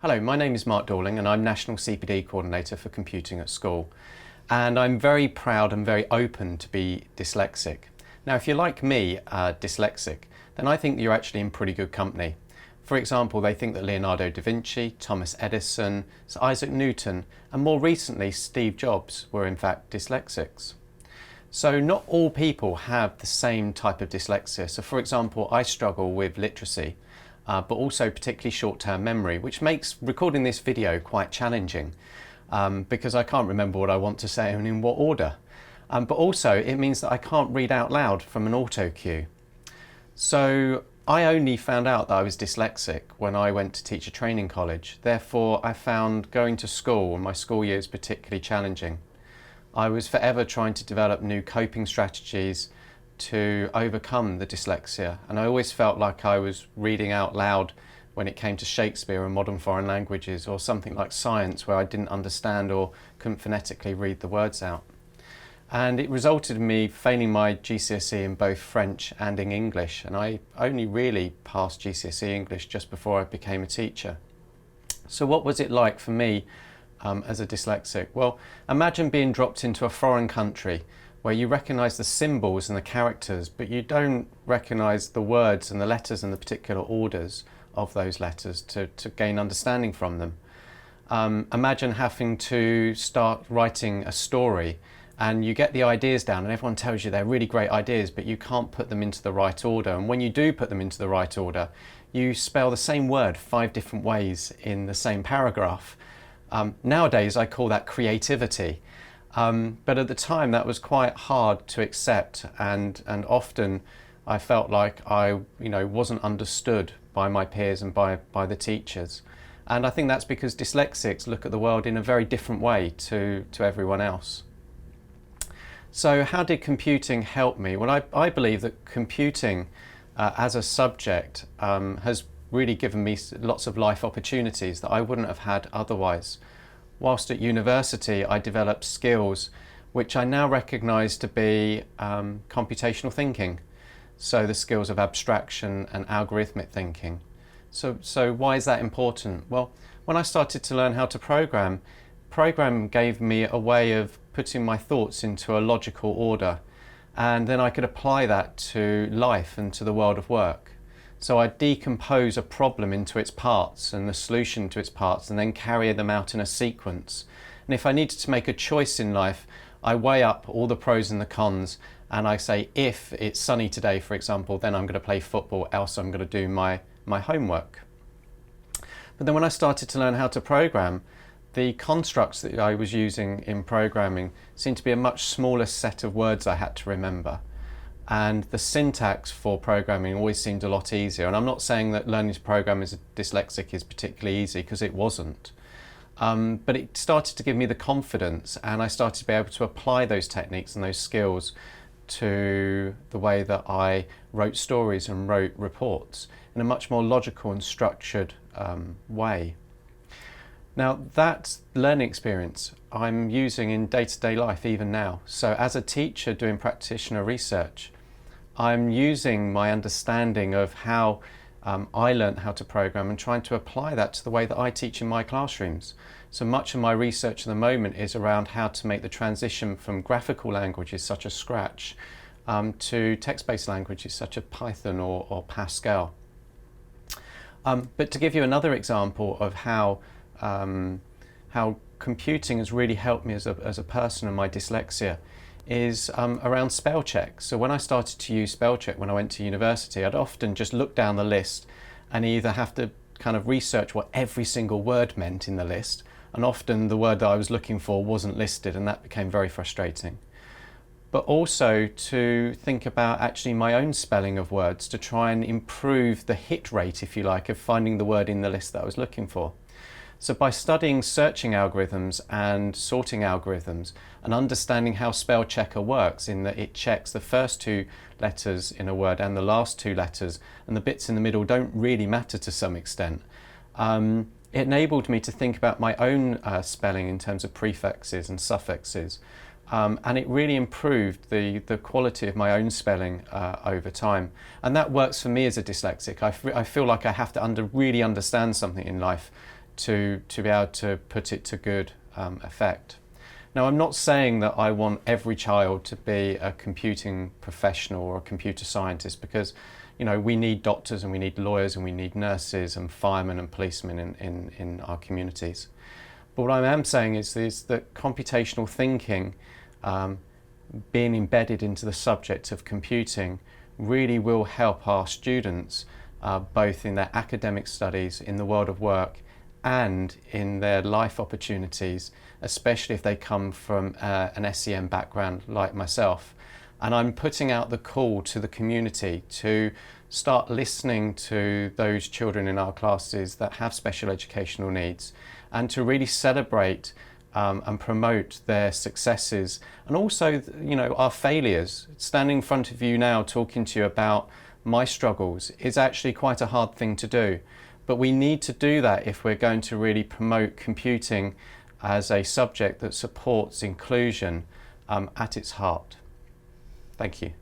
Hello, my name is Mark Dorling and I'm National CPD Coordinator for Computing at School. And I'm very proud and very open to be dyslexic. Now, if you're like me, dyslexic, then I think you're actually in pretty good company. For example, they think that Leonardo da Vinci, Thomas Edison, Sir Isaac Newton, and more recently Steve Jobs were in fact dyslexics. So not all people have the same type of dyslexia. So for example, I struggle with literacy, but also particularly short-term memory, which makes recording this video quite challenging because I can't remember what I want to say and in what order. But also it means that I can't read out loud from an auto cue. So I only found out that I was dyslexic when I went to teacher training college. Therefore, I found going to school and my school years particularly challenging. I was forever trying to develop new coping strategies to overcome the dyslexia, and I always felt like I was reading out loud when it came to Shakespeare and modern foreign languages, or something like science where I didn't understand or couldn't phonetically read the words out. And it resulted in me failing my GCSE in both French and in English, and I only really passed GCSE English just before I became a teacher. So what was it like for me as a dyslexic? Well, imagine being dropped into a foreign country where you recognise the symbols and the characters, but you don't recognise the words and the letters and the particular orders of those letters to gain understanding from them. Imagine having to start writing a story and you get the ideas down and everyone tells you they're really great ideas, but you can't put them into the right order. And when you do put them into the right order, you spell the same word 5 different ways in the same paragraph. Nowadays I call that creativity, but at the time that was quite hard to accept, and often I felt like I wasn't understood by my peers and by the teachers. And I think that's because dyslexics look at the world in a very different way to everyone else. So how did computing help me? Well, I believe that computing as a subject has really given me lots of life opportunities that I wouldn't have had otherwise. Whilst at university, I developed skills which I now recognise to be computational thinking. So the skills of abstraction and algorithmic thinking. So why is that important? Well, when I started to learn how to program gave me a way of putting my thoughts into a logical order, and then I could apply that to life and to the world of work. So I decompose a problem into its parts and the solution to its parts and then carry them out in a sequence. And if I needed to make a choice in life, I weigh up all the pros and the cons and I say, if it's sunny today, for example, then I'm going to play football, else I'm going to do my homework. But then when I started to learn how to program, the constructs that I was using in programming seemed to be a much smaller set of words I had to remember. And the syntax for programming always seemed a lot easier. And I'm not saying that learning to program as a dyslexic is particularly easy, because it wasn't. But it started to give me the confidence, and I started to be able to apply those techniques and those skills to the way that I wrote stories and wrote reports in a much more logical and structured way. Now, that learning experience I'm using in day-to-day life even now. So as a teacher doing practitioner research, I'm using my understanding of how I learned how to program and trying to apply that to the way that I teach in my classrooms. So much of my research at the moment is around how to make the transition from graphical languages such as Scratch to text-based languages such as Python or Pascal. But to give you another example of how computing has really helped me as a person and my dyslexia is around spell check. So when I started to use spell check when I went to university, I'd often just look down the list and either have to kind of research what every single word meant in the list, and often the word that I was looking for wasn't listed, and that became very frustrating. But also to think about actually my own spelling of words to try and improve the hit rate, if you like, of finding the word in the list that I was looking for. So by studying searching algorithms and sorting algorithms and understanding how spell checker works, in that it checks the first 2 letters in a word and the last 2 letters, and the bits in the middle don't really matter to some extent, it enabled me to think about my own spelling in terms of prefixes and suffixes. And it really improved the quality of my own spelling over time. And that works for me as a dyslexic. I feel like I have to really understand something in life to be able to put it to good effect. Now, I'm not saying that I want every child to be a computing professional or a computer scientist, because we need doctors and we need lawyers and we need nurses and firemen and policemen in our communities. But what I am saying is that computational thinking, being embedded into the subject of computing, really will help our students both in their academic studies, in the world of work, and in their life opportunities, especially if they come from an SEN background like myself. And I'm putting out the call to the community to start listening to those children in our classes that have special educational needs, and to really celebrate and promote their successes, and also our failures. Standing in front of you now talking to you about my struggles is actually quite a hard thing to do. But we need to do that if we're going to really promote computing as a subject that supports inclusion at its heart. Thank you.